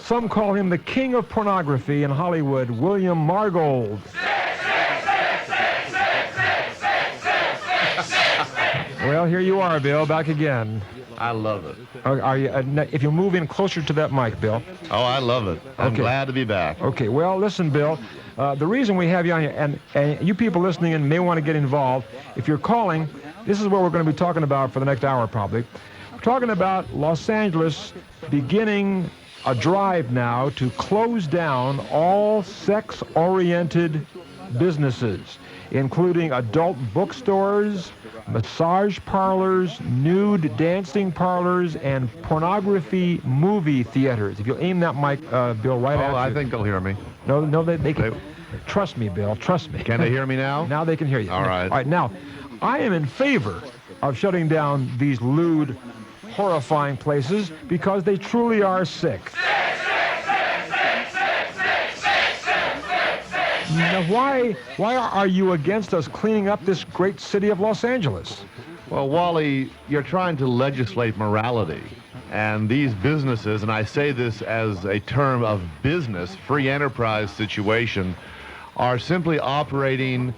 Some call him the king of pornography in Hollywood, William Margold. Well, here you are, Bill, back again. I love it. Are you? If you move in closer to that mic, Bill. Oh, I love it. I'm glad to be back. Okay, well, listen, Bill. The reason we have you on here, and you people listening in may want to get involved. If you're calling, this is what we're going to be talking about for the next hour, probably. We're talking about Los Angeles beginning a drive now to close down all sex-oriented businesses, including adult bookstores, massage parlors, nude dancing parlors, and pornography movie theaters. If you'll aim that mic, Bill, right at you. Oh, I think they'll hear me. No, they can. Trust me, Bill, trust me. Can they hear me now? Now they can hear you. All right. All right, now, I am in favor of shutting down these lewd, horrifying places because they truly are sick. Now, why are you against us cleaning up this great city of Los Angeles? Well, Wally, you're trying to legislate morality. And these businesses, and I say this as a term of business, free enterprise situation, are simply operating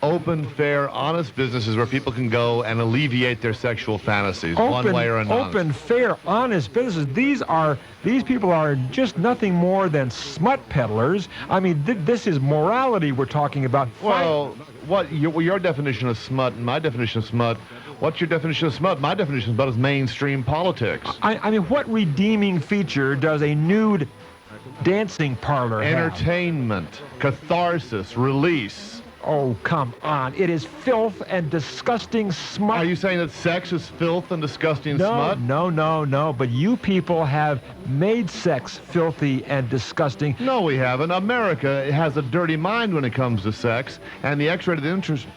open, fair, honest businesses where people can go and alleviate their sexual fantasies one way or another. Open, fair, honest businesses. These people are just nothing more than smut peddlers. I mean, this is morality we're talking about. Well, what your definition of smut and my definition of smut, what's your definition of smut? My definition of smut is mainstream politics. I mean, what redeeming feature does a nude dancing parlor have? Entertainment, catharsis, release. Oh, come on. It is filth and disgusting smut. Are you saying that sex is filth and disgusting smut? No. But you people have made sex filthy and disgusting. No, we haven't. America has a dirty mind when it comes to sex, and the X-rated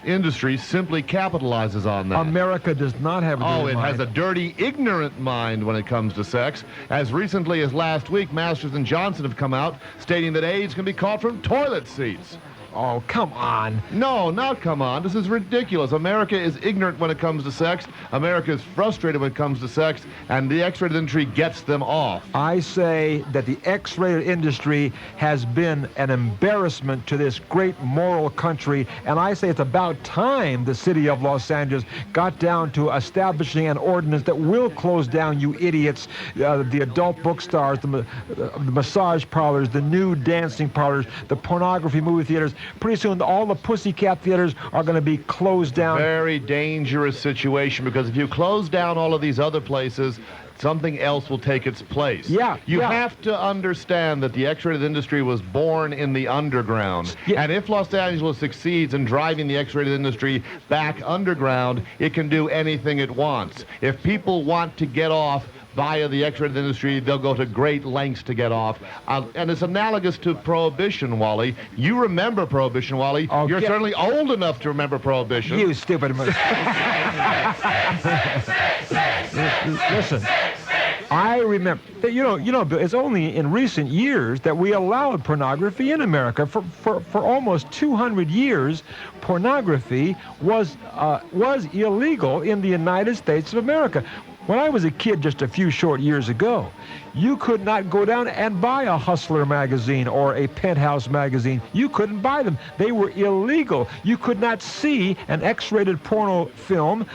industry simply capitalizes on that. America does not have a dirty mind. It has a dirty, ignorant mind when it comes to sex. As recently as last week, Masters and Johnson have come out stating that AIDS can be caught from toilet seats. Oh, come on. No, not come on. This is ridiculous. America is ignorant when it comes to sex. America is frustrated when it comes to sex, and the X-rated industry gets them off. I say that the X-rated industry has been an embarrassment to this great moral country, and I say it's about time the city of Los Angeles got down to establishing an ordinance that will close down, you idiots, the adult bookstores, the massage parlors, the nude dancing parlors, the pornography movie theaters. Pretty soon, all the pussycat theaters are going to be closed down. Very dangerous situation, because if you close down all of these other places, something else will take its place. You have to understand that the X-rated industry was born in the underground. And if Los Angeles succeeds in driving the X-rated industry back underground, it can do anything it wants. If people want to get off via the X-rated industry, they'll go to great lengths to get off. And it's analogous to Prohibition, Wally. You remember Prohibition, Wally. Oh, You're certainly old enough to remember Prohibition. You stupid. Listen, I remember, Bill, it's only in recent years that we allowed pornography in America. For almost 200 years, pornography was illegal in the United States of America. When I was a kid just a few short years ago, you could not go down and buy a Hustler magazine or a Penthouse magazine. You couldn't buy them. They were illegal. You could not see an X-rated porno film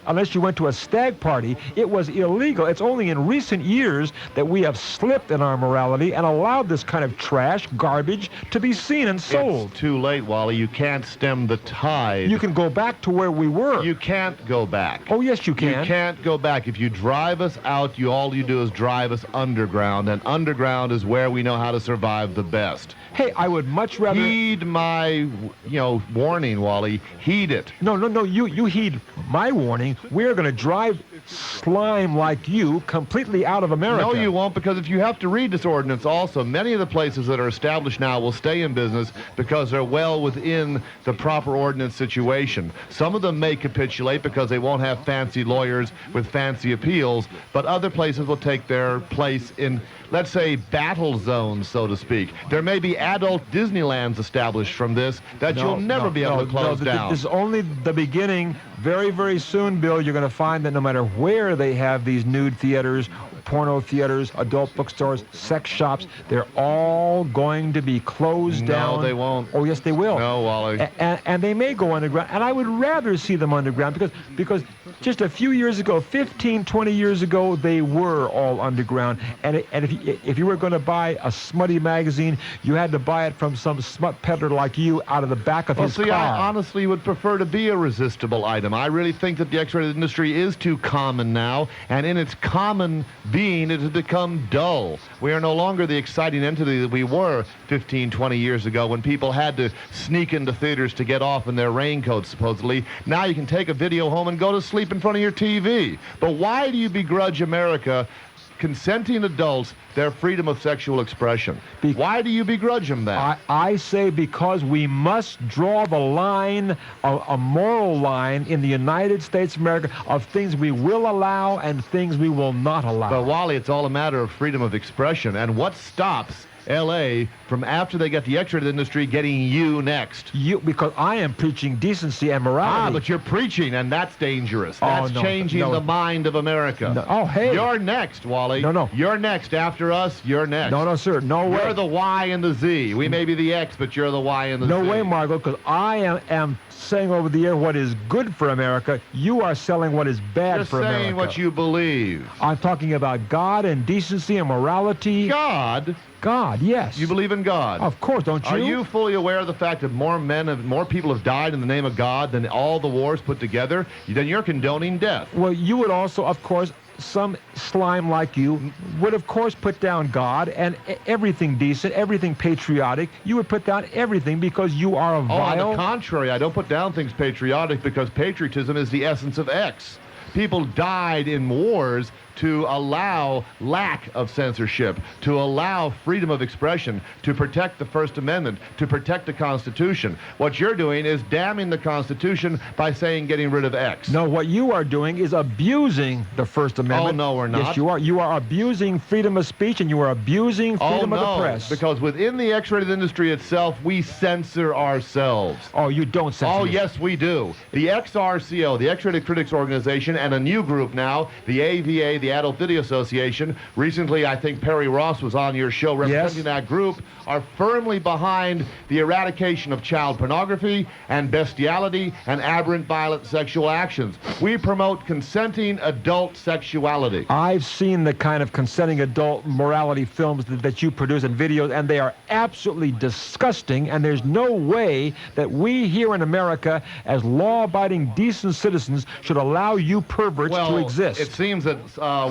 unless you went to a stag party. It was illegal. It's only in recent years that we have slipped in our morality and allowed this kind of trash, garbage, to be seen and sold. It's too late, Wally. You can't stem the tide. You can go back to where we were. You can't go back. Oh, yes, you can. You can't go back. If you drive us out, all you do is drive us underground, and underground is where we know how to survive the best. Hey, I would much rather... Heed my, warning, Wally. Heed it. No, you heed my warning. We're going to drive slime like you completely out of America. No, you won't, because if you have to read this ordinance also, many of the places that are established now will stay in business because they're well within the proper ordinance situation. Some of them may capitulate because they won't have fancy lawyers with fancy appeals, but other places will take their place in, let's say, battle zones, so to speak. There may be adult Disneylands established from this that you'll never be able to close down. This is only the beginning very, very soon, Bill, you're going to find that no matter where they have these nude theaters, porno theaters, adult bookstores, sex shops, they're all going to be closed down. No, they won't. Oh, yes, they will. No, Wally. And they may go underground. And I would rather see them underground because just a few years ago, 15, 20 years ago, they were all underground. And if you were going to buy a smutty magazine, you had to buy it from some smut peddler like you out of the back of his car. I honestly would prefer to be a resistible item. I really think that the X-rated industry is too common now, and in its common being, it has become dull. We are no longer the exciting entity that we were 15, 20 years ago when people had to sneak into theaters to get off in their raincoats, supposedly. Now you can take a video home and go to sleep in front of your TV. But why do you begrudge America consenting adults their freedom of sexual expression? Why do you begrudge them that? I say because we must draw the line, a moral line in the United States of America of things we will allow and things we will not allow. But Wally, it's all a matter of freedom of expression. And what stops L.A. from, after they get the X-rated industry, getting you next? Because I am preaching decency and morality. But you're preaching, and that's dangerous. That's changing the mind of America. No. Oh, hey. You're next, Wally. No. You're next. After us, you're next. No, sir. No way. You're the Y and the Z. We may be the X, but you're the Y and the Z. No way, Margot, because I am saying over the air what is good for America. You are selling what is bad for America. You're saying what you believe. I'm talking about God and decency and morality. God? God, yes. You believe in God? Of course, don't you? Are you fully aware of the fact that more people have died in the name of God than all the wars put together? Then you're condoning death. Well, you would also, of course, some slime like you would, of course, put down God and everything decent, everything patriotic. You would put down everything because you are a vile... On the contrary, I don't put down things patriotic because patriotism is the essence of X. People died in wars to allow lack of censorship, to allow freedom of expression, to protect the First Amendment, to protect the Constitution. What you're doing is damning the Constitution by saying getting rid of X. No, what you are doing is abusing the First Amendment. Oh, no, we're not. Yes, you are. You are abusing freedom of speech, and you are abusing freedom of the press. Because within the X-rated industry itself, we censor ourselves. Oh, you don't censor. Oh, yes, we do. The XRCO, the X-rated Critics Organization, and a new group now, the AVA, the Adult Video Association. Recently, I think Perry Ross was on your show representing that group, are firmly behind the eradication of child pornography and bestiality and aberrant violent sexual actions. We promote consenting adult sexuality. I've seen the kind of consenting adult morality films that you produce and videos, and they are absolutely disgusting, and there's no way that we here in America, as law-abiding, decent citizens, should allow you perverts to exist. It seems that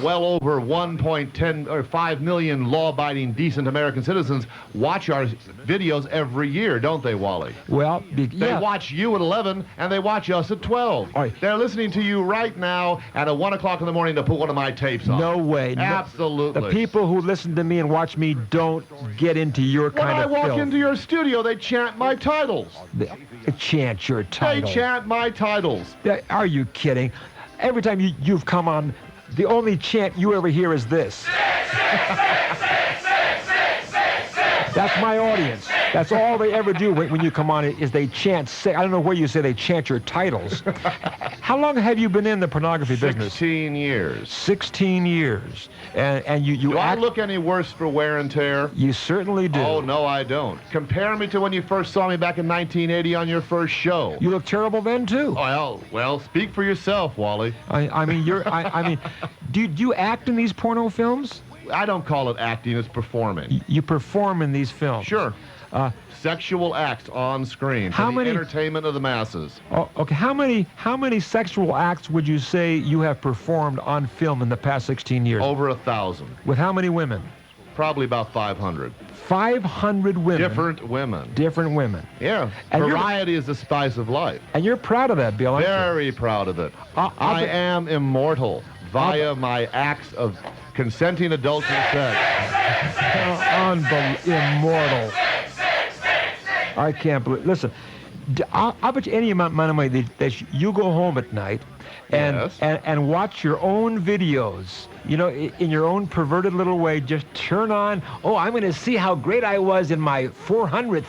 well over 1.10 or 5 million law-abiding, decent American citizens watch our videos every year, don't they, Wally? Well, they watch you at 11 and they watch us at 12. They're listening to you right now and at 1 o'clock in the morning to put one of my tapes on. No way. Absolutely. The people who listen to me and watch me don't get into your kind of filth. When I walk filth. into your studio, they chant my titles. They chant your titles. They chant my titles. Are you kidding? Every time you've come on, the only chant you ever hear is this. That's my audience. That's all they ever do when you come on is they chant. I don't know where you say they chant your titles. How long have you been in the pornography business? 16 years. 16 years. And you do I look any worse for wear and tear? You certainly do. Oh, no, I don't. Compare me to when you first saw me back in 1980 on your first show. You look terrible then, too. Well, speak for yourself, Wally. I mean, do you act in these porno films? I don't call it acting, it's performing. You perform in these films? Sure. Sexual acts on screen for the entertainment of the masses. Oh, okay. How many sexual acts would you say you have performed on film in the past 16 years? Over 1,000. With how many women? Probably about 500. 500 women. Different women. Different women. Yeah. And variety is the spice of life. And you're proud of that, Bill, aren't you? Very proud of it. I am immortal via my acts of consenting adultery sex. Immortal. I can't believe. Listen, I'll bet you any amount of money that you go home at night and watch your own videos. You know, in your own perverted little way, just turn on, oh, I'm going to see how great I was in my 400th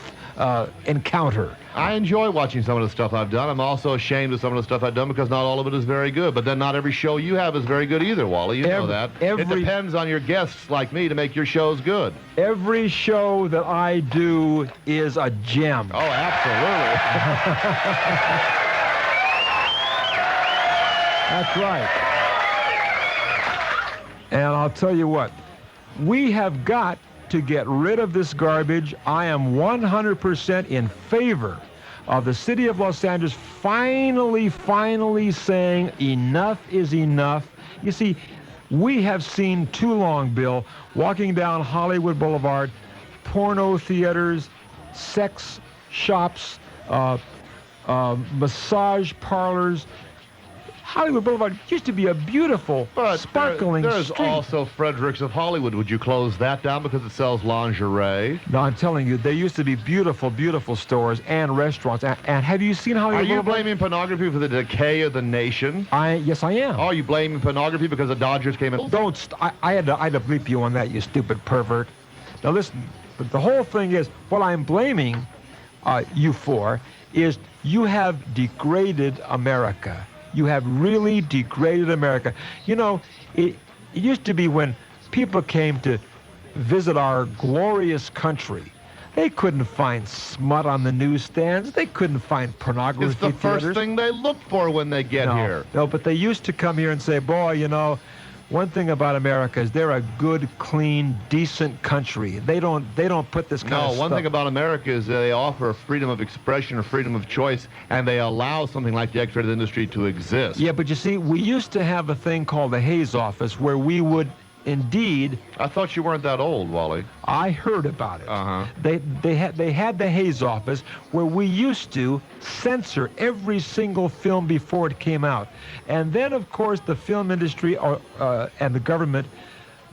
encounter. I enjoy watching some of the stuff I've done. I'm also ashamed of some of the stuff I've done because not all of it is very good. But then not every show you have is very good either, Wally. You know that. It depends on your guests like me to make your shows good. Every show that I do is a gem. Oh, absolutely. That's right. And I'll tell you what, we have got to get rid of this garbage. I am 100% in favor of the city of Los Angeles finally saying enough is enough. You see, we have seen too long, Bill, walking down Hollywood Boulevard, porno theaters, sex shops, massage parlors. Hollywood Boulevard used to be a beautiful, sparkling there's street. Also Fredericks of Hollywood. Would you close that down because it sells lingerie? No, I'm telling you, there used to be beautiful, beautiful stores and restaurants. And have you seen Hollywood Boulevard? Are you blaming pornography for the decay of the nation? Yes, I am. Are you blaming pornography because the Dodgers came in? I had to bleep you on that, you stupid pervert. Now listen, the whole thing is, what I'm blaming you for is you have degraded America. You have really degraded America. You know, it used to be when people came to visit our glorious country, they couldn't find smut on the newsstands. They couldn't find pornography It's the theaters. first thing they look for when they get here. No, but they used to come here and say, boy, you know, one thing about America is they're a good, clean, decent country. They don't put this kind of stuff. No, one thing about America is they offer freedom of expression or freedom of choice, and they allow something like the X-rated industry to exist. Yeah, but you see, we used to have a thing called the Hayes Office where we would indeed... I thought you weren't that old, Wally. I heard about it. Uh-huh. They had the Hayes Office where we used to censor every single film before it came out. And then, of course, the film industry and the government,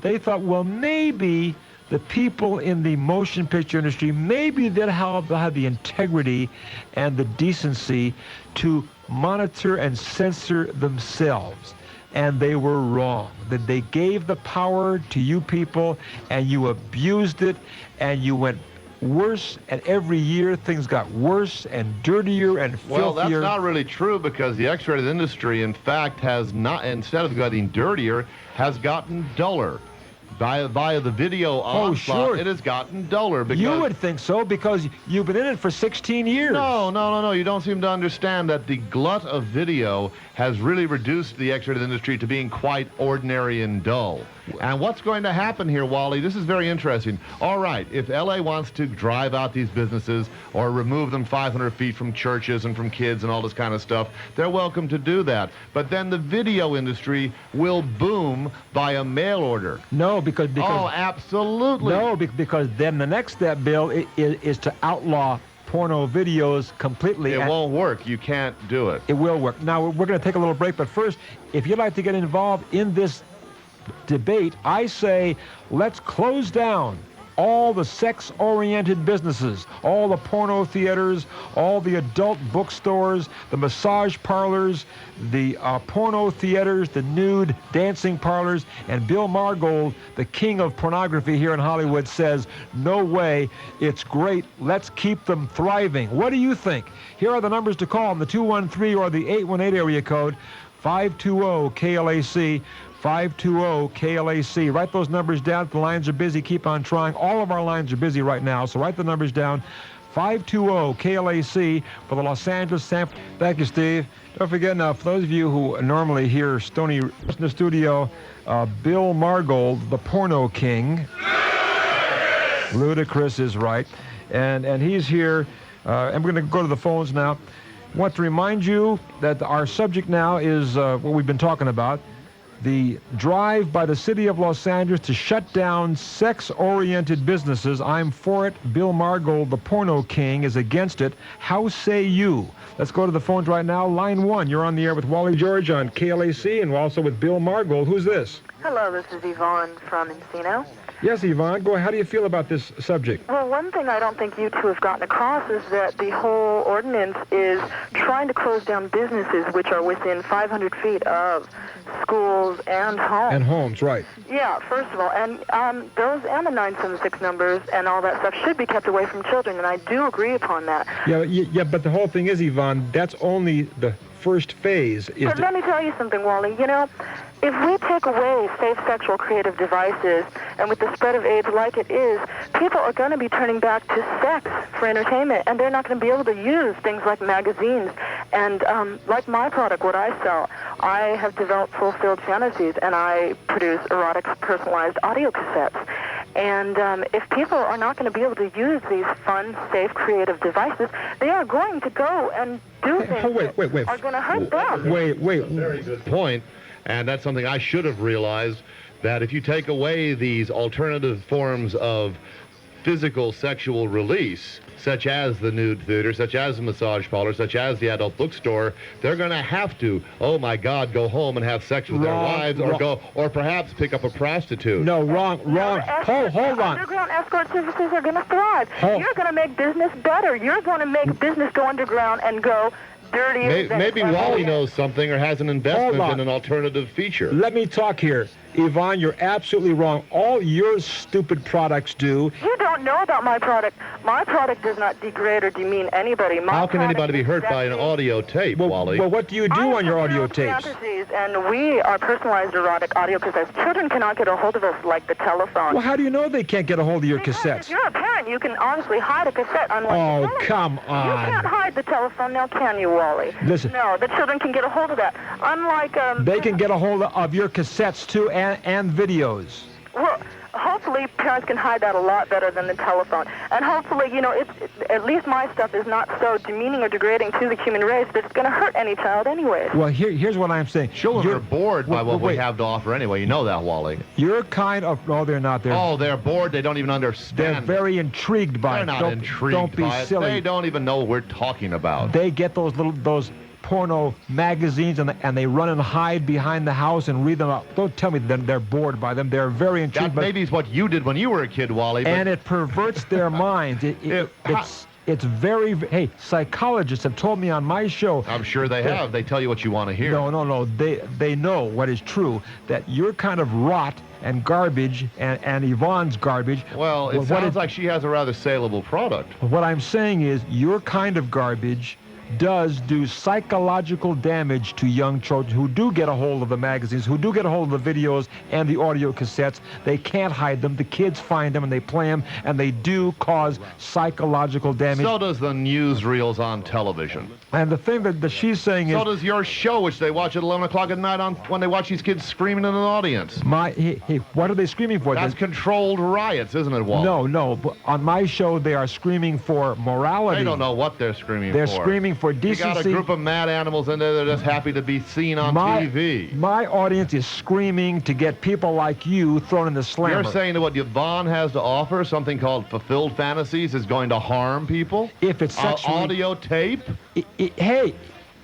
they thought, well, maybe the people in the motion picture industry, maybe they'll have the integrity and the decency to monitor and censor themselves. And they were wrong. That they gave the power to you people, and you abused it, and you went worse, and every year things got worse and dirtier and filthier. Well, that's not really true, because the X-rated industry, in fact, has not, instead of getting dirtier, has gotten duller. Via the video onslaught, sure. It has gotten duller. Because you would think so, because you've been in it for 16 years. No. You don't seem to understand that the glut of video has really reduced the X-rated industry to being quite ordinary and dull. And what's going to happen here, Wally, this is very interesting. All right, if L.A. wants to drive out these businesses or remove them 500 feet from churches and from kids and all this kind of stuff, they're welcome to do that. But then the video industry will boom by a mail order. No, because oh, absolutely. No, because then the next step, Bill, is to outlaw porno videos completely. It won't work. You can't do it. It will work. Now, we're going to take a little break, but first, if you'd like to get involved in this debate, I say let's close down all the sex-oriented businesses, all the porno theaters, all the adult bookstores, the massage parlors, the porno theaters, the nude dancing parlors, and Bill Margold, the king of pornography here in Hollywood, says, no way, it's great, let's keep them thriving. What do you think? Here are the numbers to call, the 213 or the 818 area code, 520-KLAC, 520-KLAC. Write those numbers down. The lines are busy. Keep on trying. All of our lines are busy right now, so write the numbers down. 520-KLAC for the Los Angeles San... Thank you, Steve. Don't forget now, for those of you who normally hear Stoney in the studio, Bill Margold, the porno king. Ludacris is right. And he's here. And we're going to go to the phones now. I want to remind you that our subject now is what we've been talking about. The drive by the city of Los Angeles to shut down sex-oriented businesses. I'm for it. Bill Margold, the porno king, is against it. How say you? Let's go to the phones right now. Line 1, you're on the air with Wally George on KLAC, and also with Bill Margold. Who's this? Hello, this is Yvonne from Encino. Yes, Yvonne, go ahead. How do you feel about this subject? Well, one thing I don't think you two have gotten across is that the whole ordinance is trying to close down businesses which are within 500 feet of schools and homes. And homes, right. Yeah, first of all. And those and the 976 numbers and all that stuff should be kept away from children, and I do agree upon that. Yeah, but the whole thing is, Yvonne, that's only the first phase. But let me tell you something, Wally. You know, if we take away safe sexual creative devices, and with the spread of AIDS like it is, people are going to be turning back to sex for entertainment, and they're not going to be able to use things like magazines. And like my product, what I sell, I have developed fulfilled fantasies, and I produce erotic personalized audio cassettes. And if people are not going to be able to use these fun, safe, creative devices, they are going to go and do things that are going to hurt them. Wait. Very good point. And that's something I should have realized, that if you take away these alternative forms of physical sexual release, such as the nude theater, such as the massage parlor, such as the adult bookstore, they're going to have to, oh my God, go home and have sex with their wives, or perhaps pick up a prostitute. No, wrong. Hold on. Underground escort services are going to thrive. You're going to make business better. You're going to make business go underground and go dirty. Maybe Wally knows something or has an investment in an alternative feature. Let me talk here. Yvonne, you're absolutely wrong. All your stupid products do... You don't know about my product. My product does not degrade or demean anybody. How can anybody be hurt by an audio tape, Wally? Well, what do you do on your audio tapes? Fantasies, and we are personalized erotic audio cassettes. Children cannot get a hold of us like the telephone. Well, how do you know they can't get a hold of your cassettes? If you're a parent, you can honestly hide a cassette unlike the come on. You can't hide the telephone now, can you, Wally? Listen. No, the children can get a hold of that. Unlike... They can get a hold of your cassettes, too, and videos. Well, hopefully parents can hide that a lot better than the telephone. And hopefully, you know, at least my stuff is not so demeaning or degrading to the human race that it's going to hurt any child anyway. Well, here's what I'm saying. Children are bored by what we have to offer anyway. You know that, Wally. You're kind of... No, they're not. They're bored. They don't even understand. They're very intrigued by it. They're not intrigued by it. They don't even know what we're talking about. They get those porno magazines and they run and hide behind the house and read them out. Don't tell me they're bored by them. They're very intrigued. That maybe is what you did when you were a kid, Wally. And it perverts their minds. It's very... Hey, psychologists have told me on my show... I'm sure they have. They tell you what you want to hear. No. They know what is true, that you're kind of rot and garbage and Yvonne's garbage. Well, it sounds like she has a rather saleable product. What I'm saying is your kind of garbage does do psychological damage to young children who do get a hold of the magazines, who do get a hold of the videos and the audio cassettes. They can't hide them. The kids find them and they play them, and they do cause psychological damage. So does the newsreels on television. And the thing that she's saying is... So does your show, which they watch at 11 o'clock at night when they watch these kids screaming in an audience. Hey, what are they screaming for? That's controlled riots, isn't it, Walt? No. On my show, they are screaming for morality. They don't know what they're screaming for. They're screaming for decency. You got a group of mad animals in there that are just happy to be seen on TV. My audience is screaming to get people like you thrown in the slammer. You're saying that what Yvonne has to offer, something called fulfilled fantasies, is going to harm people? If it's sexually... audio tape? Hey,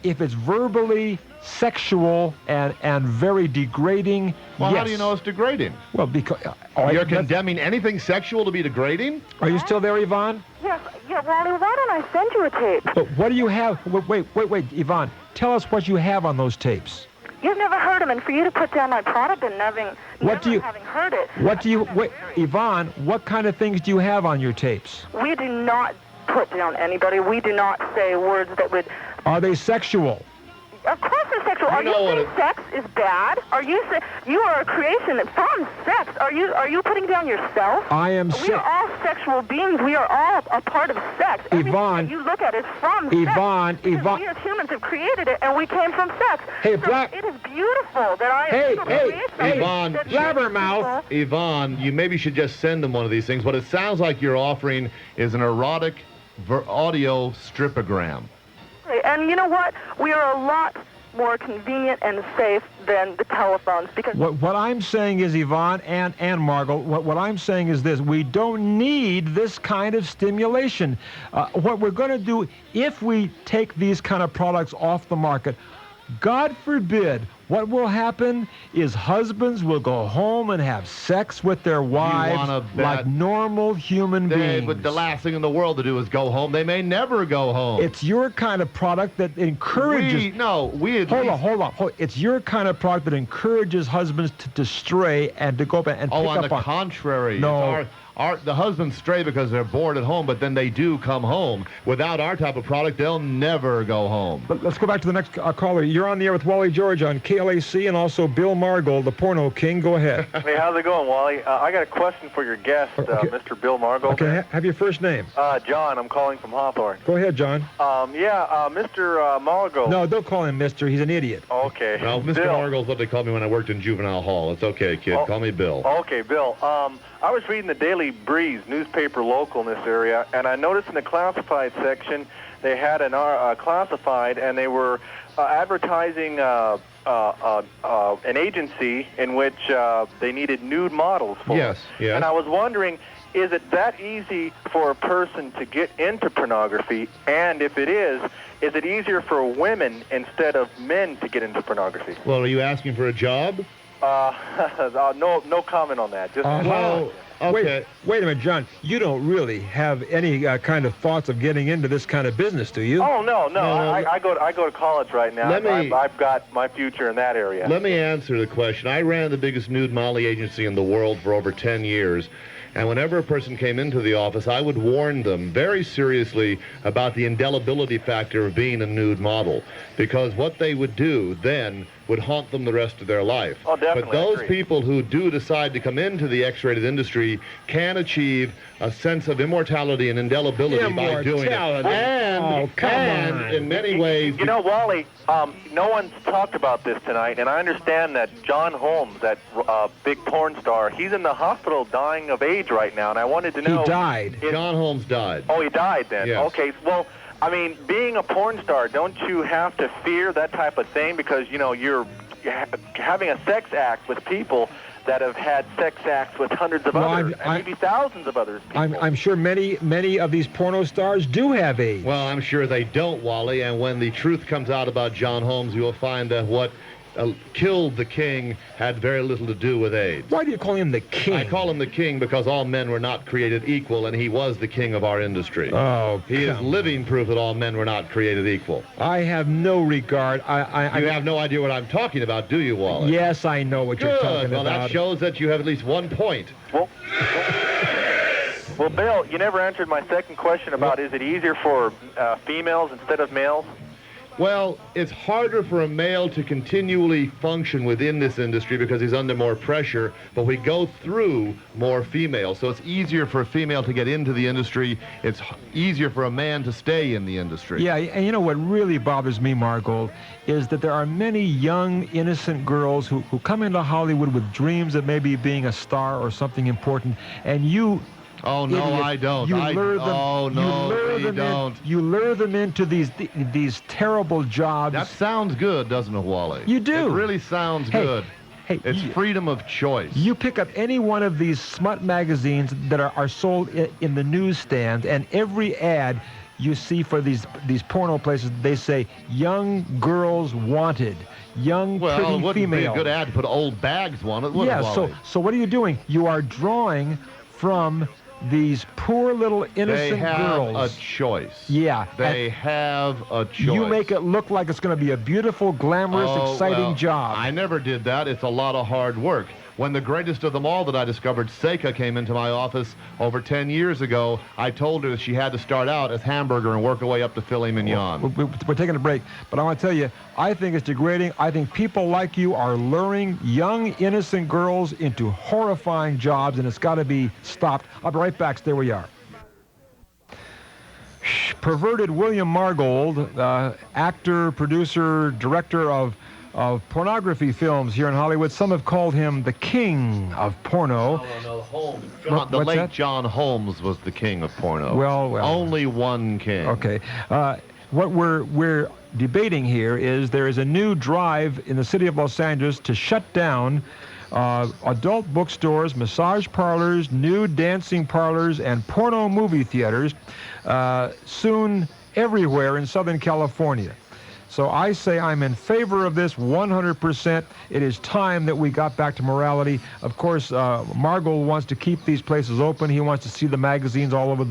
if it's verbally sexual and very degrading, well, yes. How do you know it's degrading? Well, because... You're condemning anything sexual to be degrading? Are you still there, Yvonne? Yes. Yeah, Wally, why don't I send you a tape? But what do you have? Wait, Yvonne. Tell us what you have on those tapes. You've never heard them, and for you to put down my product and having heard it... Wait, Yvonne, what kind of things do you have on your tapes? We do not put down anybody. We do not say words that would... Are they sexual? Of course they're sexual. Are you saying sex is bad? Are you saying you are a creation from sex? Are you putting down yourself? I am. We are all sexual beings. We are all a part of sex. Yvonne, everything that you look at is from Yvonne. We as humans have created it, and we came from sex. Hey, it is beautiful that I. Hey, Yvonne, blabbermouth. Yvonne, you maybe should just send them one of these things. What it sounds like you're offering is an erotic audio stripogram. And you know what? We are a lot more convenient and safe than the telephones because... What I'm saying is, Yvonne and Margot, what I'm saying is this. We don't need this kind of stimulation. What we're going to do, if we take these kind of products off the market, God forbid, what will happen is husbands will go home and have sex with their wives like normal human beings. But the last thing in the world to do is go home. They may never go home. It's your kind of product that encourages... Hold on. It's your kind of product that encourages husbands to stray and to go back and pick up on... on the contrary. No. The husbands stray because they're bored at home, but then they do come home. Without our type of product, they'll never go home. Let's go back to the next caller. You're on the air with Wally George on KLAC and also Bill Margold, the porno king. Go ahead. Hey, how's it going, Wally? I got a question for your guest, Mr. Bill Margold. Okay, have your first name. John. I'm calling from Hawthorne. Go ahead, John. Mr. Margold. No, don't call him Mr. He's an idiot. Okay. Well, Mr. Margold's what they called me when I worked in juvenile hall. It's okay, kid. Call me Bill. Okay, Bill. I was reading the Daily Breeze, newspaper local in this area, and I noticed in the classified section they had an classified, and they were advertising an agency in which they needed nude models for. Yes. And I was wondering, is it that easy for a person to get into pornography? And if it is it easier for women instead of men to get into pornography? Well, are you asking for a job? No comment on that. Just okay. Wait a minute, John. You don't really have any kind of thoughts of getting into this kind of business, do you? Oh, no. I go to college right now. I've got my future in that area. Let me answer the question. I ran the biggest nude model agency in the world for over 10 years. And whenever a person came into the office, I would warn them very seriously about the indelibility factor of being a nude model. Because what they would do then would haunt them the rest of their life. Oh, definitely. But those people who do decide to come into the X-rated industry can achieve a sense of immortality and indelibility by doing it. And in many ways... You know, Wally, no one's talked about this tonight, and I understand that John Holmes, that big porn star, he's in the hospital dying of AIDS right now, and I wanted to know... He died. John Holmes died. Oh, he died then? Yes. Okay, well... I mean, being a porn star, don't you have to fear that type of thing? Because, you know, you're having a sex act with people that have had sex acts with hundreds of others, and maybe thousands of others. I'm sure many of these porno stars do have AIDS. Well, I'm sure they don't, Wally, and when the truth comes out about John Holmes, you will find that what killed the king had very little to do with AIDS. Why do you call him the king? I call him the king because all men were not created equal, and he was the king of our industry. Oh, he is living proof that all men were not created equal. I have no regard. You have no idea what I'm talking about, do you, Wally? Yes, I know what you're talking about. Well, that shows that you have at least 1 point. Well, Bill, you never answered my second question about is it easier for females instead of males? Well, it's harder for a male to continually function within this industry because he's under more pressure, but we go through more females. So it's easier for a female to get into the industry. It's easier for a man to stay in the industry. Yeah, and you know what really bothers me, Margold, is that there are many young, innocent girls who come into Hollywood with dreams of maybe being a star or something important, and you... Oh, no, idiot, I don't. You lure them, You lure them into these terrible jobs. That sounds good, doesn't it, Wally? You do. It really sounds good. Hey, it's freedom of choice. You pick up any one of these smut magazines that are sold in the newsstand, and every ad you see for these porno places, they say, young girls wanted. Young, pretty female. Well, it wouldn't be a good ad to put old bags on it, would it, Wally? So what are you doing? You are drawing from these poor little innocent girls. They have a choice. Yeah. They have a choice. You make it look like it's going to be a beautiful, glamorous, exciting job. I never did that. It's a lot of hard work. When the greatest of them all that I discovered, Seika, came into my office over 10 years ago, I told her that she had to start out as hamburger and work her way up to filet mignon. We're taking a break, but I want to tell you, I think it's degrading. I think people like you are luring young, innocent girls into horrifying jobs, and it's got to be stopped. I'll be right back. Stay where you are. Perverted William Margold, actor, producer, director of pornography films here in Hollywood. Some have called him the king of porno. No, Holmes. The late John Holmes was the king of porno. Well. Only one king. Okay. What we're debating here is there is a new drive in the city of Los Angeles to shut down adult bookstores, massage parlors, nude dancing parlors, and porno movie theaters soon everywhere in Southern California. So I say I'm in favor of this 100%. It is time that we got back to morality. Of course, Margot wants to keep these places open. He wants to see the magazines all over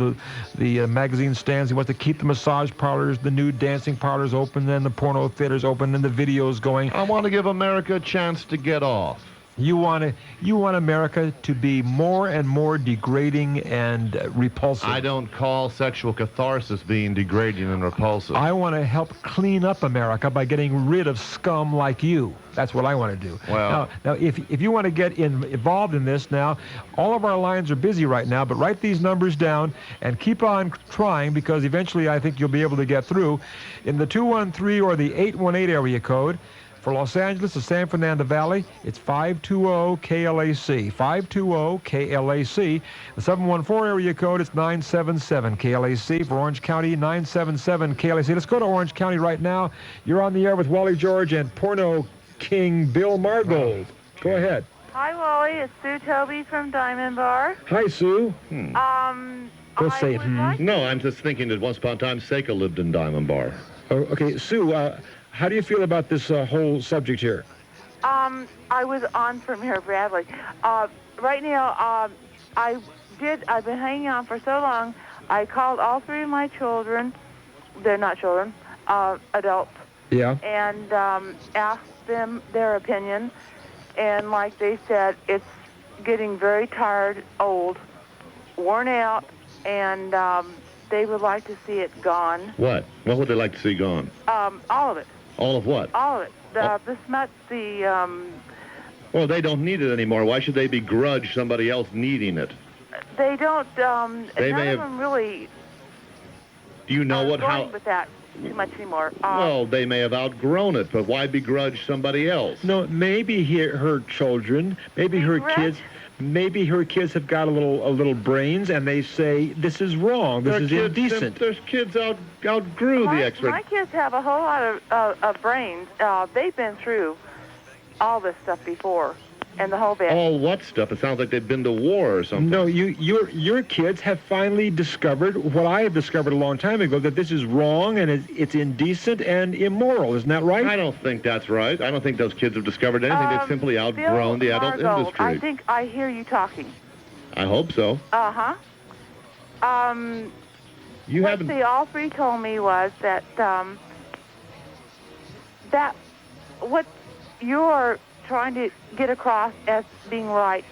the magazine stands. He wants to keep the massage parlors, the nude dancing parlors open, and the porno theaters open, and the videos going. I want to give America a chance to get off. You want America to be more and more degrading and repulsive. I don't call sexual catharsis being degrading and repulsive. I want to help clean up America by getting rid of scum like you. That's what I want to do. Well, now if you want to get involved in this now, all of our lines are busy right now, but write these numbers down and keep on trying, because eventually I think you'll be able to get through. In the 213 or the 818 area code, for Los Angeles and San Fernando Valley, it's 520-KLAC, 520-KLAC. The 714 area code is 977-KLAC. For Orange County, 977-KLAC. Let's go to Orange County right now. You're on the air with Wally George and porno king Bill Margold. Go ahead. Hi, Wally. It's Sue Toby from Diamond Bar. Hi, Sue. Go say it. No, I'm just thinking that once upon a time, Seika lived in Diamond Bar. Oh, okay, Sue, how do you feel about this whole subject here? I was on from here, Bradley. Right now, I've been hanging on for so long. I called all three of my children. They're not children, adults. Yeah. And asked them their opinion. And like they said, it's getting very tired, old, worn out, and they would like to see it gone. What? What would they like to see gone? All of it. All of what? All of it. The smut, Well, they don't need it anymore. Why should they begrudge somebody else needing it? They don't, They none may of have- them really Do you know what going how? with that too much anymore. Well, they may have outgrown it, but why begrudge somebody else? No, maybe her children, maybe her kids. Maybe her kids have got a little brains, and they say this is wrong. This is indecent. Their kids outgrew the X-ray. My kids have a whole lot of brains. They've been through all this stuff before, and the whole bit. All what stuff? It sounds like they've been to war or something. No, your kids have finally discovered what I have discovered a long time ago, that this is wrong and it's indecent and immoral. Isn't that right? I don't think that's right. I don't think those kids have discovered anything. They've simply outgrown the adult Margot, industry. I think I hear you talking. I hope so. You what haven't. they all three told me was that that what you're trying to get across as being right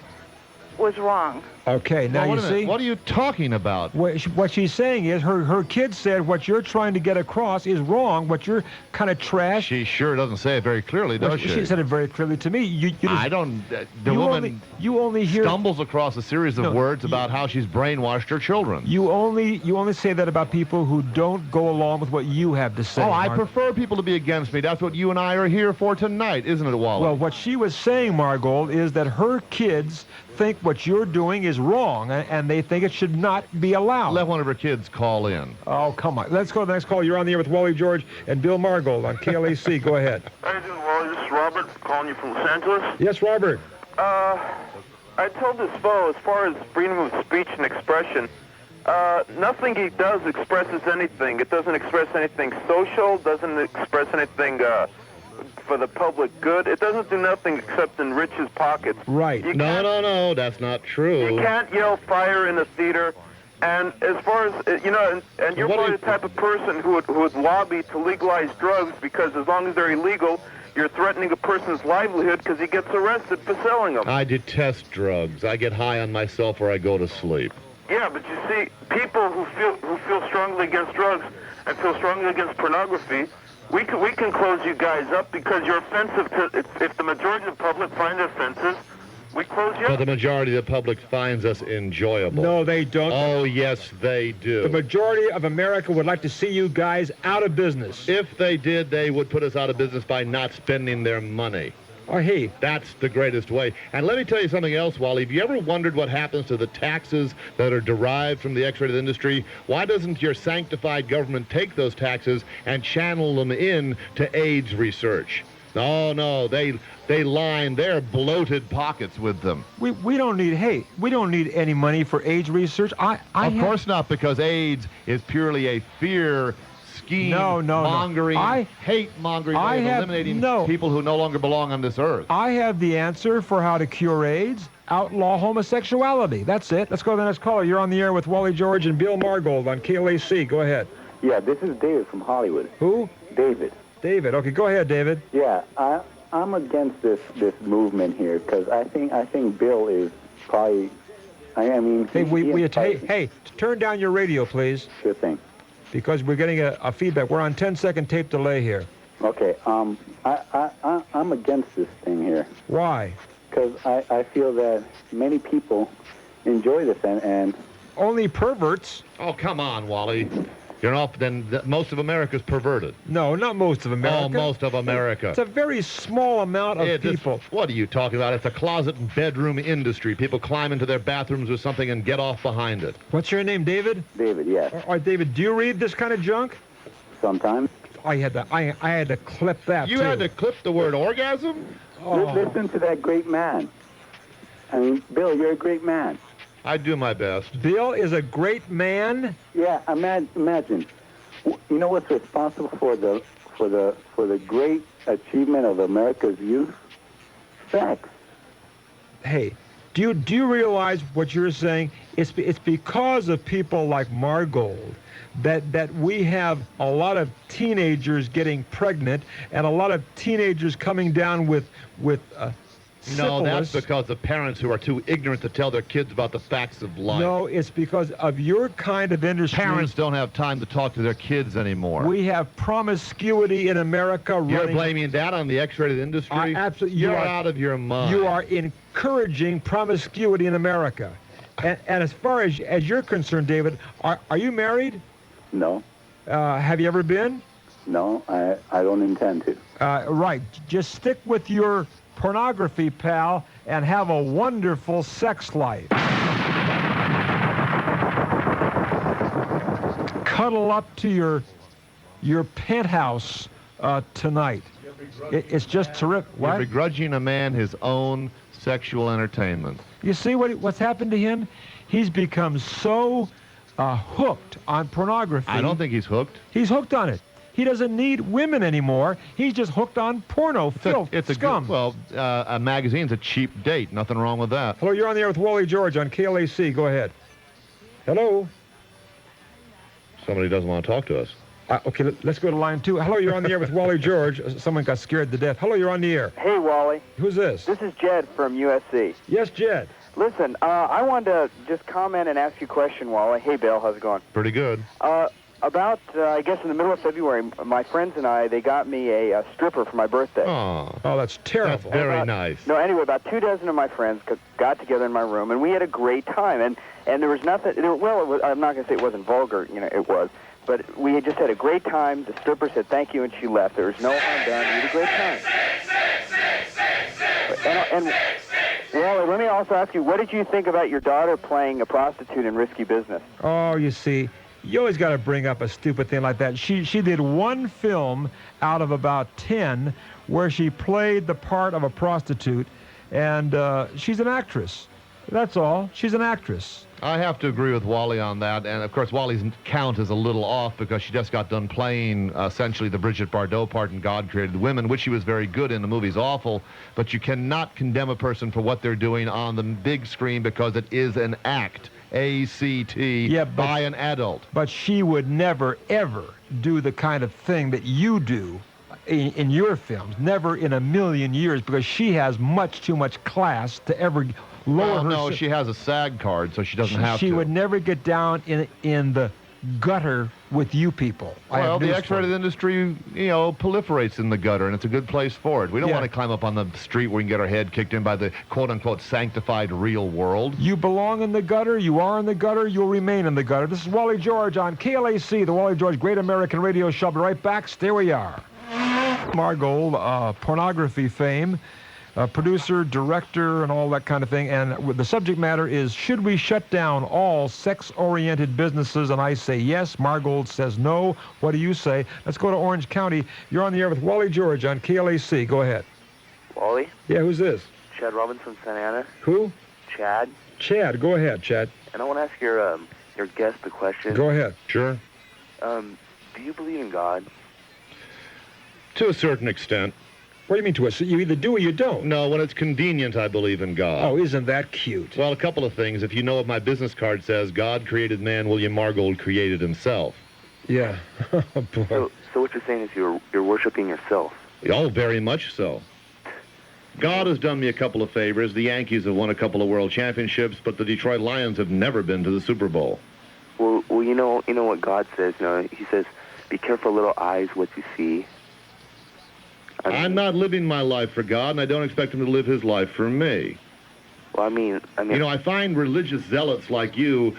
was wrong. Okay, now you see. What are you talking about? What she's saying is her kids said what you're trying to get across is wrong. What you're kind of trash. She sure doesn't say it very clearly, does she? She said it very clearly to me. You just, I don't. The woman you only hear stumbles across a series of words about how she's brainwashed her children. You only say that about people who don't go along with what you have to say. Oh, I Mark. prefer people to be against me. That's what you and I are here for tonight, isn't it, Wally? Well, what she was saying, Margold, is that her kids think what you're doing is wrong, and they think it should not be allowed. Let one of her kids call in. Oh, come on. Let's go to the next call. You're on the air with Wally George and Bill Margold on KLAC. Go ahead. How you doing, Wally? This is Robert calling you from Los Angeles. Yes, Robert. I told this fellow, as far as freedom of speech and expression, nothing he does expresses anything. It doesn't express anything social, doesn't express anything for the public good. It doesn't do nothing except enrich his pockets. Right. No, that's not true. You can't yell fire in a theater. And as far as, and you're probably the type of person who would lobby to legalize drugs, because as long as they're illegal, you're threatening a person's livelihood because he gets arrested for selling them. I detest drugs. I get high on myself or I go to sleep. Yeah, but you see, people who feel strongly against drugs and feel strongly against pornography, we can close you guys up because you're offensive to, if the majority of the public find it offensive, we close you But up. the majority of the public finds us enjoyable. No, they don't. Oh, yes, they do. The majority of America would like to see you guys out of business. If they did, they would put us out of business by not spending their money. Oh, hey. That's the greatest way. And let me tell you something else, Wally. Have you ever wondered what happens to the taxes that are derived from the X-rated industry? Why doesn't your sanctified government take those taxes and channel them in to AIDS research? No, they line their bloated pockets with them. We don't need any money for AIDS research. Of course not, because AIDS is purely a fear scheme, No. mongering, hate mongering, way of eliminating people who no longer belong on this earth. I have the answer for how to cure AIDS. Outlaw homosexuality. That's it. Let's go to the next caller. You're on the air with Wally George and Bill Margold on KLAC. Go ahead. Yeah, this is David from Hollywood. Who? David. David. Okay, go ahead, David. Yeah, I'm against this movement here because I think Bill is probably. I mean. Hey, turn down your radio, please. Sure thing. Because we're getting a feedback. We're on 10-second tape delay here. Okay. I'm against this thing here. Why? Because I feel that many people enjoy this and only perverts. Oh, come on, Wally. You're off. Then most of America's perverted. No, not most of America. Oh, most of America. It's a very small amount of people. What are you talking about? It's a closet and bedroom industry. People climb into their bathrooms or something and get off behind it. What's your name, David? David, yes. All right, David, do you read this kind of junk? Sometimes. I had to clip that, You had to clip the word orgasm? Oh. Listen to that great man. I mean, Bill, you're a great man. I do my best. Bill is a great man? Yeah, imagine. You know what's responsible for the great achievement of America's youth? Sex. Hey, do you realize what you're saying? It's because of people like Margold that we have a lot of teenagers getting pregnant and a lot of teenagers coming down with syphilis. No, that's because of parents who are too ignorant to tell their kids about the facts of life. No, it's because of your kind of industry. Parents don't have time to talk to their kids anymore. We have promiscuity in America. You're blaming that on the X-rated industry? Absolutely. You're out of your mind. You are encouraging promiscuity in America. And as far as you're concerned, David, are you married? No. Have you ever been? No, I don't intend to. Right. Just stick with your pornography, pal, and have a wonderful sex life. Cuddle up to your penthouse tonight. It's just terrific. What? You're begrudging a man his own sexual entertainment. You see what's happened to him? He's become so hooked on pornography. I don't think he's hooked. He's hooked on it. He doesn't need women anymore. He's just hooked on porno, filth, scum. A magazine's a cheap date. Nothing wrong with that. Hello, you're on the air with Wally George on KLAC. Go ahead. Hello. Somebody doesn't want to talk to us. Okay, let's go to line 2. Hello, you're on the air with Wally George. Someone got scared to death. Hello, you're on the air. Hey, Wally. Who's this? This is Jed from USC. Yes, Jed. Listen, I wanted to just comment and ask you a question, Wally. Hey, Bill, how's it going? Pretty good. About, I guess in the middle of February, my friends and I, they got me a stripper for my birthday. Oh, that's terrible. That's very nice. No, anyway, about 2 dozen of my friends got together in my room, and we had a great time. And there was nothing, I'm not going to say it wasn't vulgar, it was. But we had just had a great time. The stripper said thank you, and she left. There was no harm done. We had a great time. And Wally, let me also ask you, what did you think about your daughter playing a prostitute in Risky Business? Oh, you see, you always got to bring up a stupid thing like that. She did one film out of about 10 where she played the part of a prostitute, and she's an actress. That's all. She's an actress. I have to agree with Wally on that, and of course Wally's count is a little off because she just got done playing essentially the Brigitte Bardot part in God Created Women, which she was very good in. The movie's awful, but you cannot condemn a person for what they're doing on the big screen because it is an act, A-C-T, by an adult. But she would never, ever do the kind of thing that you do in your films. Never in a million years, because she has much too much class to ever lower her... No, she has a SAG card, so she doesn't have to. She would never get down in the gutter with you people. Well, the X-rated industry, proliferates in the gutter, and it's a good place for it. We don't want to climb up on the street where we can get our head kicked in by the quote-unquote sanctified real world. You belong in the gutter. You are in the gutter. You'll remain in the gutter. This is Wally George on KLAC, the Wally George Great American Radio Show. I'll be right back. Stay where you are. Margold, pornography fame, producer, director, and all that kind of thing. And the subject matter is, should we shut down all sex-oriented businesses? And I say yes. Margold says no. What do you say? Let's go to Orange County. You're on the air with Wally George on KLAC. Go ahead. Wally? Yeah, who's this? Chad Robinson, Santa Ana. Who? Chad. Chad. Go ahead, Chad. And I want to ask your guest the question. Go ahead. Sure. Do you believe in God? To a certain extent. What do you mean to us? You either do or you don't. No, when it's convenient, I believe in God. Oh, isn't that cute? Well, a couple of things. If you know what my business card says, God created man, William Margold created himself. Yeah. Oh, boy. So what you're saying is you're worshiping yourself. Oh, very much so. God has done me a couple of favors. The Yankees have won a couple of world championships, but the Detroit Lions have never been to the Super Bowl. Well, you know what God says. He says, "Be careful, little eyes, what you see." I'm not living my life for God, and I don't expect him to live his life for me. Well, I mean. You know, I find religious zealots like you,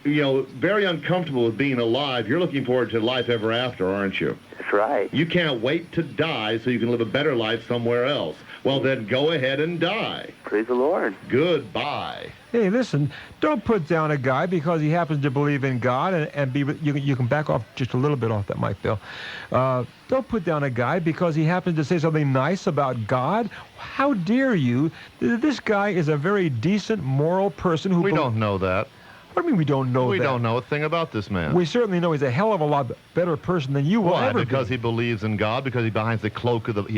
very uncomfortable with being alive. You're looking forward to life ever after, aren't you? That's right. You can't wait to die so you can live a better life somewhere else. Well, then go ahead and die. Praise the Lord. Goodbye. Hey, listen, don't put down a guy because he happens to believe in God and be. You can back off just a little bit off that mic, Bill. Don't put down a guy because he happens to say something nice about God. How dare you? This guy is a very decent, moral person who. We don't know that. What do you mean we don't know that? We don't know a thing about this man. We certainly know he's a hell of a lot better person than you will Why? ever be. Because he believes in God, because he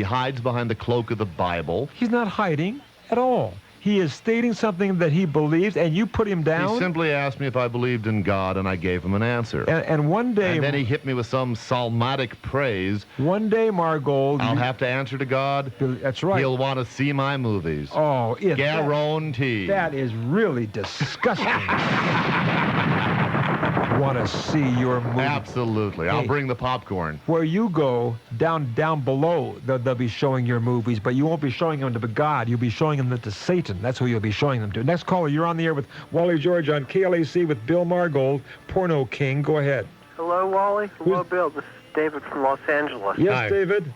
hides behind the cloak of the Bible. He's not hiding at all. He is stating something that he believes, and you put him down. He simply asked me if I believed in God, and I gave him an answer. And one day... And then he hit me with some psalmatic praise. One day, Margold... I'll have to answer to God. That's right. He'll want to see my movies. Oh, guaranteed. That is really disgusting. Want to see your movie. Absolutely. I'll bring the popcorn. Where you go, down below, they'll be showing your movies, but you won't be showing them to God. You'll be showing them to Satan. That's who you'll be showing them to. Next caller, you're on the air with Wally George on KLAC with Bill Margold, Porno King. Go ahead. Hello, Wally. Hello, Bill. This is David from Los Angeles. Yes, Hi. David.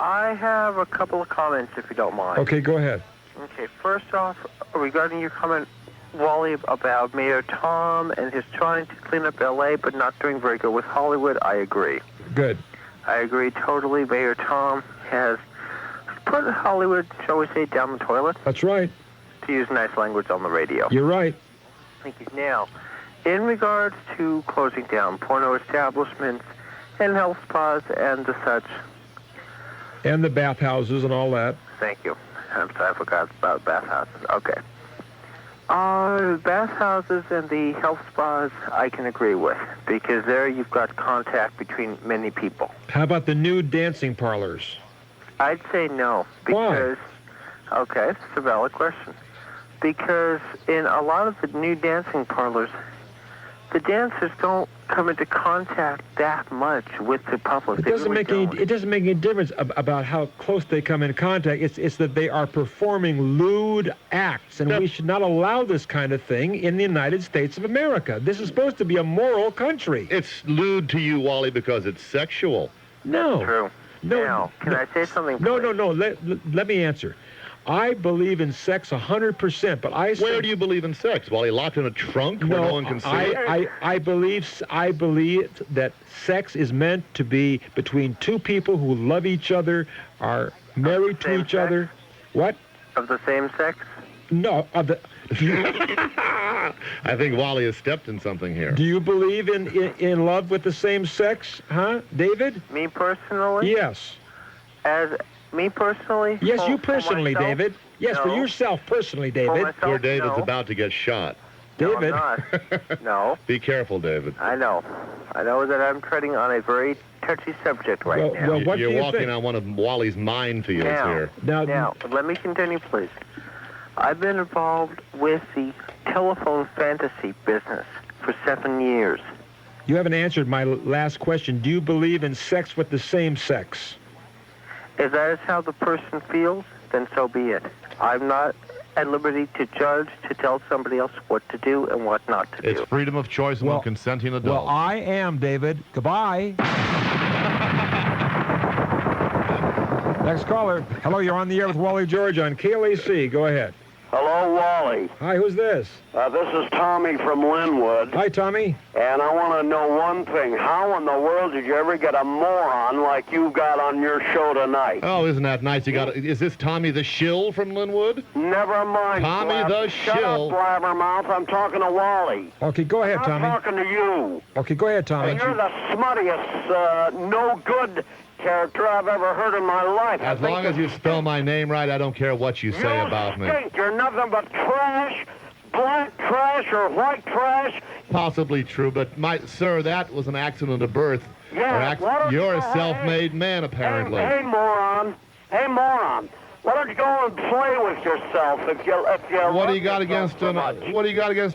I have a couple of comments, if you don't mind. Okay, go ahead. Okay, first off, regarding your comment, Wally, about Mayor Tom and his trying to clean up L.A. but not doing very good with Hollywood, I agree. Good. I agree totally. Mayor Tom has put Hollywood, shall we say, down the toilet. That's right. To use nice language on the radio. You're right. Thank you. Now, in regards to closing down porno establishments and health spas and the such. And the bathhouses and all that. Thank you. I'm sorry, I forgot about bathhouses. Okay. Bathhouses and the health spas, I can agree with, because there you've got contact between many people. How about the nude dancing parlors? I'd say no, because... Why? Okay, that's a valid question. Because in a lot of the nude dancing parlors, the dancers don't come into contact that much with the public. It doesn't make any difference about how close they come in contact. It's that they are performing lewd acts, and we should not allow this kind of thing in the United States of America. This is supposed to be a moral country. It's lewd to you, Wally, because it's sexual. No. True. No. Now, can I say something? No. Let me answer. I believe in sex 100%, but I say... Where do you believe in sex? Wally, locked in a trunk where no one can see it? I believe that sex is meant to be between two people who love each other, are married to each other. What? Of the same sex? No, of the... I think Wally has stepped in something here. Do you believe in love with the same sex, huh, David? Me personally? Yes. As me personally? Yes, you personally, David. Yes, no. For yourself personally, David. Myself, Poor David's no. about to get shot. David. No, I'm not. No. Be careful, David. I know. I know that I'm treading on a very touchy subject right now. Well, what You're do you walking think? on one of Wally's minefields here. Now, let me continue, please. I've been involved with the telephone fantasy business for 7 years. You haven't answered my last question. Do you believe in sex with the same sex? If that is how the person feels, then so be it. I'm not at liberty to judge, to tell somebody else what to do and what not to do. It's freedom of choice among consenting adults. Well, I am, David. Goodbye. Next caller. Hello, you're on the air with Wally George on KLAC. Go ahead. Hello, Wally. Hi, who's this? This is Tommy from Linwood. Hi, Tommy. And I want to know one thing. How in the world did you ever get a moron like you got on your show tonight? Oh, isn't that nice? Is this Tommy the shill from Linwood? Never mind. Tommy the Shut shill. up, blabbermouth. I'm talking to Wally. Okay, go ahead, Tommy. I'm talking to you. Okay, go ahead, Tommy. And you're the smuttiest, no-good character I've ever heard in my life. As long as you spell my name right, I don't care what you say about me. You're nothing but trash, black trash or white trash. Possibly true, but sir, that was an accident of birth. Yeah, You're a self-made man, apparently. Hey, moron. Hey, moron. Why don't you go and play with yourself if you What do you got against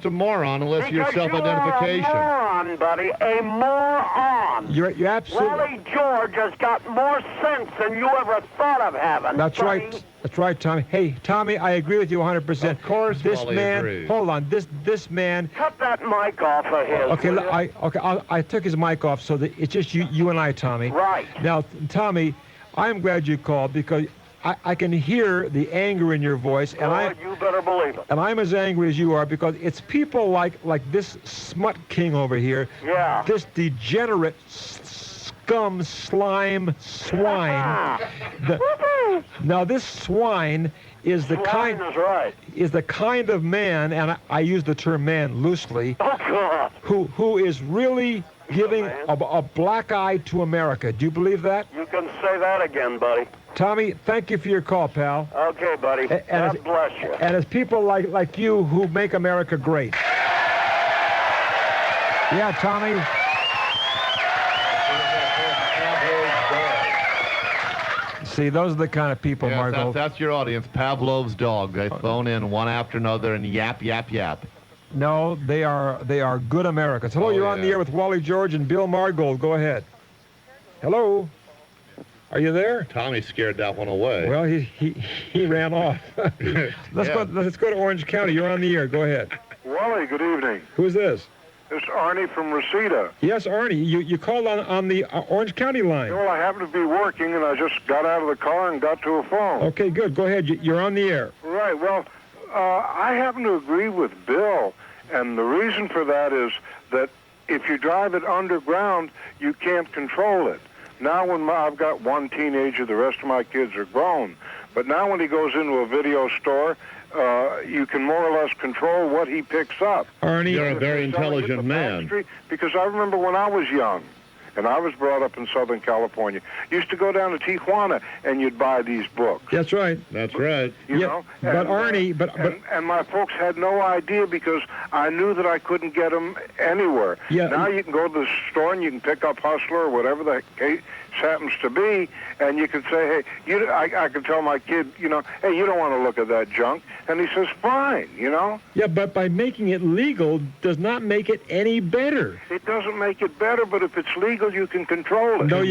a moron unless you're self-identification? You're a moron, buddy. A moron. You're absolutely. Wally George has got more sense than you ever thought of having. That's right. That's right, Tommy. Hey, Tommy, I agree with you 100%. Of course, this Wally man. agrees. Hold on. This man. Cut that mic off of his. Okay, I took his mic off so that it's just you and I, Tommy. Right. Now, Tommy, I'm glad you called because I can hear the anger in your voice, and you better believe it. And I'm as angry as you are because it's people like this smut king over here. Yeah. This degenerate scum, slime, swine. Now this swine is the kind of man, and I use the term man loosely. Oh God. Who is really giving a black eye to America. Do you believe that? You can say that again, buddy. Tommy, thank you for your call, pal. Okay, buddy. God bless you. And it's people like you who make America great. Yeah, Tommy. See, those are the kind of people, Margot. That's your audience, Pavlov's dog. They phone in one after another and yap, yap, yap. No, they are good Americans. Hello, you're on the air with Wally George and Bill Margold. Go ahead. Hello. Are you there? Tommy scared that one away. Well, he ran off. Let's go to Orange County. You're on the air. Go ahead. Wally, good evening. Who's this? It's Arnie from Reseda. Yes, Arnie. You called on the Orange County line. Well, I happened to be working, and I just got out of the car and got to a phone. Okay, good. Go ahead. You're on the air. Right. Well, I happen to agree with Bill, and the reason for that is that if you drive it underground, you can't control it. Now, I've got one teenager, the rest of my kids are grown. But now when he goes into a video store, you can more or less control what he picks up. Arnie, you're a very intelligent man. Because I remember when I was young, and I was brought up in Southern California, used to go down to Tijuana and you'd buy these books. That's right. That's right. You know? But Arnie, and my folks had no idea because I knew that I couldn't get them anywhere. Yeah. Now you can go to the store and you can pick up Hustler or whatever the case happens to be, and you can say, hey, I can tell my kid, hey, you don't want to look at that junk, and he says, fine, Yeah, but by making it legal does not make it any better. It doesn't make it better, but if it's legal, you can control it. No,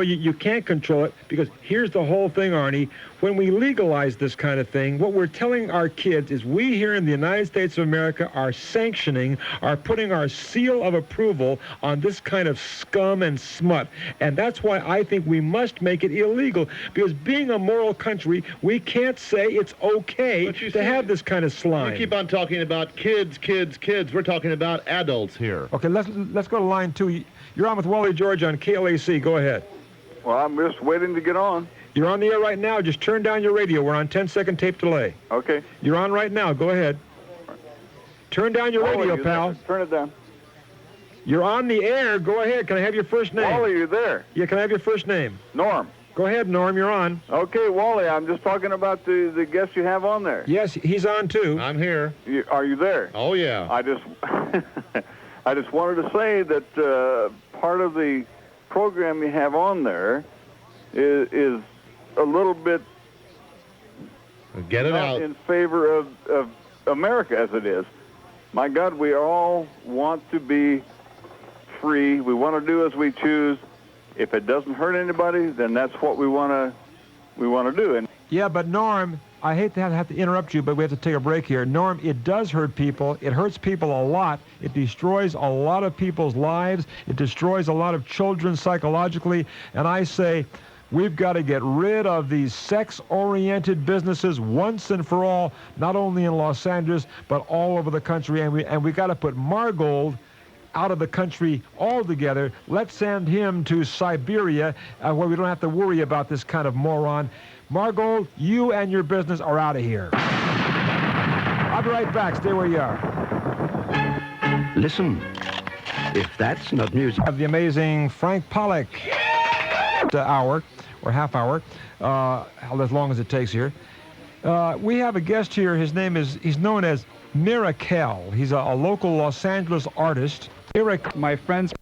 you can't control it because here's the whole thing, Arnie. When we legalize this kind of thing, what we're telling our kids is we here in the United States of America are putting our seal of approval on this kind of scum and smut. And that's why I think we must make it illegal, because being a moral country, we can't say it's okay to have this kind of slime. You keep on talking about kids. We're talking about adults here. Okay, let's go to line 2. You're on with Wally George on KLAC. Go ahead. Well, I'm just waiting to get on. You're on the air right now. Just turn down your radio. We're on 10-second tape delay. Okay. You're on right now. Go ahead. Turn down your radio, pal. Turn it down. You're on the air. Go ahead. Can I have your first name? Wally, you there? Yeah, can I have your first name? Norm. Go ahead, Norm. You're on. Okay, Wally, I'm just talking about the guest you have on there. Yes, he's on, too. I'm here. Are you there? Oh, yeah. I just wanted to say that part of the program you have on there is a little bit out in favor of America as it is. My God, we all want to be free. We want to do as we choose. If it doesn't hurt anybody, then that's what we want to do. And yeah, but Norm, I hate to have to interrupt you, but we have to take a break here. Norm, it does hurt people. It hurts people a lot. It destroys a lot of people's lives. It destroys a lot of children psychologically. And I say, We've got to get rid of these sex-oriented businesses once and for all, not only in Los Angeles, but all over the country. And we got to put Margold out of the country altogether. Let's send him to Siberia, where we don't have to worry about this kind of moron. Margold, you and your business are out of here. I'll be right back. Stay where you are. Listen, if that's not music. Of the amazing Frank Pollock hour, or half hour, as long as it takes here. We have a guest here. His name is, he's known as Mirakel. He's a local Los Angeles artist. My friends